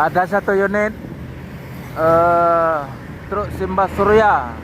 Ada satu unit truk Simbah Surya.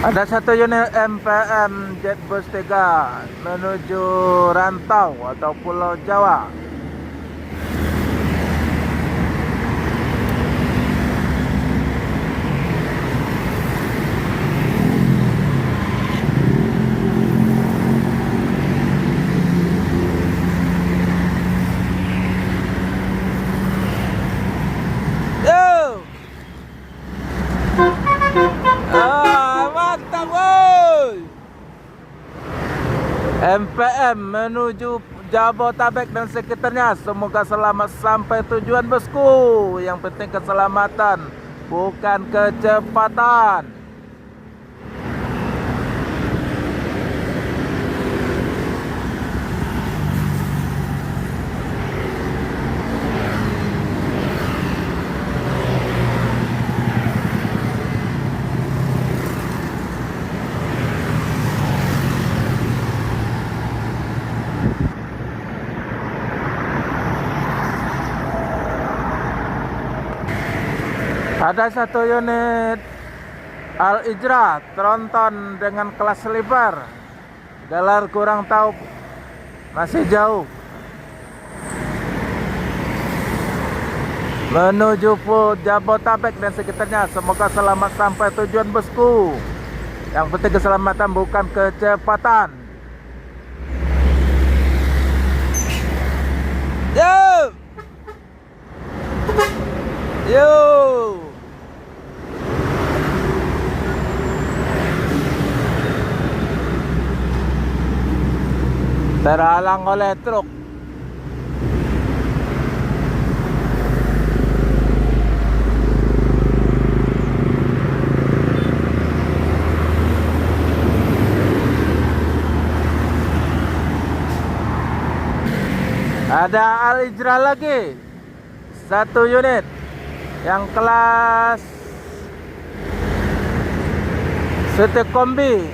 Ada satu unit MPM Jetbus 3 menuju Rantau atau Pulau Jawa. Yo! Mantap, woi! MPM menuju Jabotabek dan sekitarnya. Semoga selamat sampai tujuan, bosku. Yang penting keselamatan, bukan kecepatan. Ada satu unit Al-Ijrah tronton dengan kelas sleeper. Galar kurang tahu, masih jauh. Menuju Jabotabek dan sekitarnya. Semoga selamat sampai tujuan, bosku. Yang penting keselamatan, bukan kecepatan. Yo! Yo! Terhalang oleh truk. Ada Al-Ijrah lagi, satu unit yang kelas City Kombi